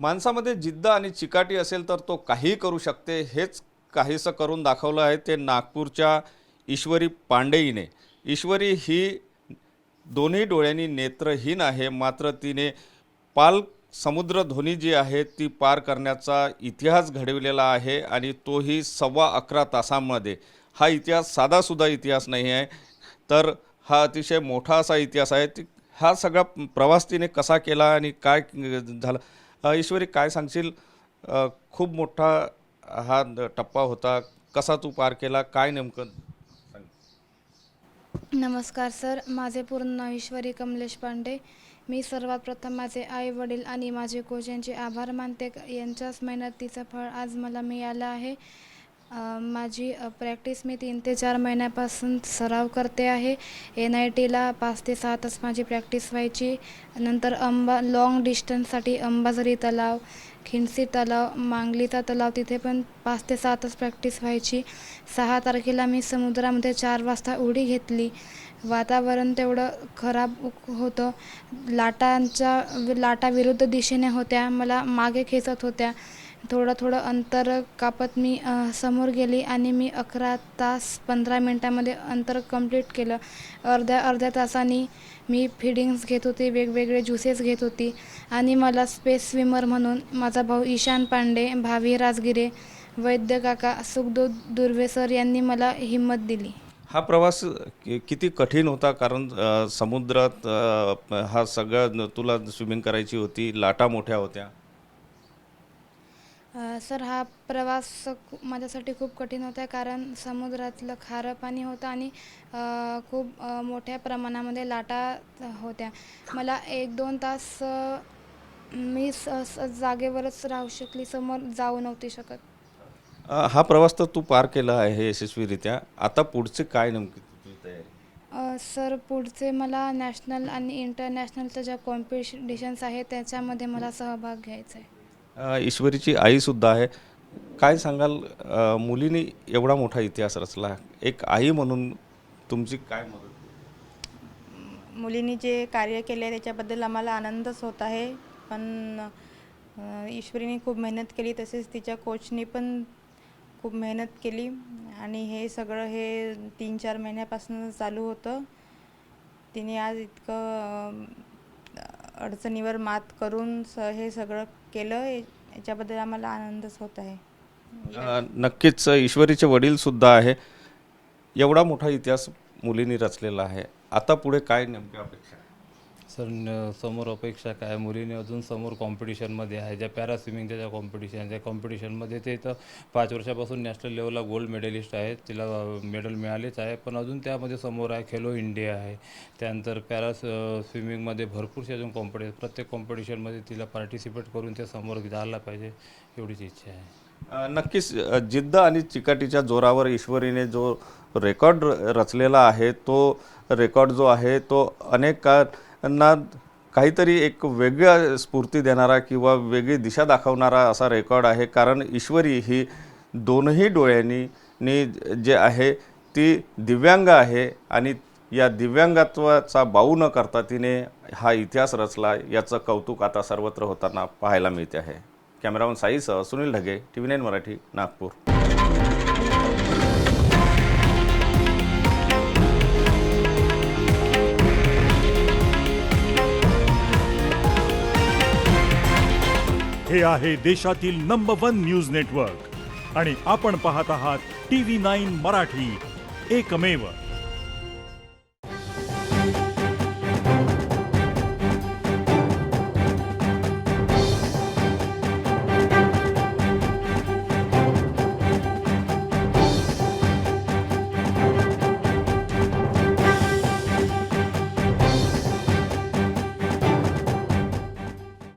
माणसामध्ये जिद्द आणि चिकाटी असेल तर तो काहीही करू शकते, हेच काहीसं करून दाखवलं आहे ते नागपूरच्या ईश्वरी पांडे हिने. ईश्वरी ही दोन्ही डोळ्यांनी नेत्रहीन आहे, मात्र तिने पाल समुद्रधुनी जी आहे ती पार करण्याचा इतिहास घडविलेला आहे आणि तोही 11.25 तासांमध्ये. हा इतिहास साधासुद्धा इतिहास नाही आहे, तर हा अतिशय मोठा असा इतिहास आहे. हा सगळा प्रवास तिने कसा केला आणि काय झालं, ईश्वरी काय सांगशील? खूप मोठा हा टप्पा होता, कसा तू पार केला, काय नेमकं सांग. नमस्कार सर, माझे पूर्ण नाव ईश्वरी कमलेश पांडे. मी सर्वात प्रथम माझे आई वडील आणि माझे कोच यांचे आभार मानते. यांच्याच मेहनतीचं फळ आज मला मिळालं आहे. माझी प्रॅक्टिस मी 3 ते 4 महिन्यापासून सराव करते आहे. NITला 5 ते 6 तास माझी प्रॅक्टिस व्हायची. नंतर लाँग डिस्टन्ससाठी अंबाझरी तलाव, खिंडसी तलाव, मांगलीचा तलाव तिथे पण 5 ते 6 तास प्रॅक्टिस व्हायची. 6 तारखेला मी समुद्रामध्ये 4 वाजता उडी घेतली. वातावरण तेवढं खराब होतं. लाटा विरुद्ध दिशेने होत्या, मला मागे खेचत होत्या. थोडं अंतर कापत मी समोर गेली आणि मी 11 तास 15 मिनटामध्ये अंतर कंप्लीट केलं. अर्ध्या तासाने मी फीडिंग्स घेत होते, वेगवेगळे ज्युसेस घेत होती आणि मला स्पेस स्विमर म्हणून माझा भाऊ ईशान पांडे, भावी राजगिरे, वैद्य काका, सुखदेव दुर्वे सर यांनी मला हिंमत दिली. हा प्रवास किती कठीण होता, कारण समुद्रात हा सगळं तुला स्विमिंग करायची होती, लाटा मोठ्या होत्या. सर, हा प्रवास माझ्यासाठी खूप कठीण होता, कारण समुद्रातलं खारं पाणी होतं आणि खूप मोठ्या प्रमाणामध्ये लाटा होत्या. मला 1-2 तास मी जागेवरच राहू शकली, समोर जाऊ नव्हती शकत. हा प्रवास तर तू पार केला आहे यशस्वीरित्या. आता पुढचे काय नेमकी तुझी तयारी? सर, पुढचे मला नॅशनल आणि इंटरनॅशनलच्या ज्या कॉम्पिटिशन्स आहेत त्याच्यामध्ये मला सहभाग घ्यायचा आहे. ईश्वरीची आईसुद्धा आहे. काय सांगाल, मुलीने एवढा मोठा इतिहास रचला, एक आई म्हणून तुमची काय मदत? मुलींनी जे कार्य केले त्याच्याबद्दल आम्हाला आनंदच होत आहे. पण ईश्वरीने खूप मेहनत केली, तसेच तिच्या कोचनी पण खूप मेहनत केली आणि हे सगळं 3-4 महिन्यापासून चालू होतं. तिने आज इतकं अडचणीवर मात करून हे सगळं केलं, याच्याबद्दल आम्हाला आनंदच होत आहे. नक्कीच ईश्वरीचे वडीलसुद्धा आहे. एवढा मोठा इतिहास मुलींनी रचलेला आहे. आता पुढे काय नेमकी अपेक्षा आहे? सर, समोर अपेक्षा काय, मुलीने अजून समोर कॉम्पिटिशनमध्ये आहे, ज्या पॅरा स्विमिंगच्या ज्या कॉम्पिटिशनमध्ये ते तर 5 वर्षापासून नॅशनल लेवलला गोल्ड मेडलिस्ट आहे, तिला मेडल मिळालेच आहे. पण अजून त्यामध्ये समोर आहे खेलो इंडिया आहे, त्यानंतर पॅरा स्विमिंगमध्ये भरपूरसे अजून प्रत्येक कॉम्पिटिशनमध्ये तिला पार्टिसिपेट करून ते समोर जायला पाहिजे, एवढीच इच्छा आहे. नक्कीच जिद्द आणि चिकाटीच्या जोरावर ईश्वरीने जो रेकॉर्ड रचलेला आहे, तो रेकॉर्ड जो आहे तो अनेकांना काहीतरी एक वेगळ्या स्फूर्ती देणारा किंवा वेगळी दिशा दाखवणारा असा रेकॉर्ड आहे. कारण ईश्वरी ही दोनही डोळ्यांनी जे आहे ती दिव्यांग आहे आणि या दिव्यांगत्वाचा बाऊ न करता तिने हा इतिहास रचला, याचं कौतुक आता सर्वत्र होताना पाहायला मिळते आहे. कॅमेरामन साईसह सुनील ढगे, TV9 मराठी, नागपूर. हे आहे देशातील नंबर 1 न्यूज नेटवर्क आणि आपण पाहत आहात TV9 मराठी, एकमेव.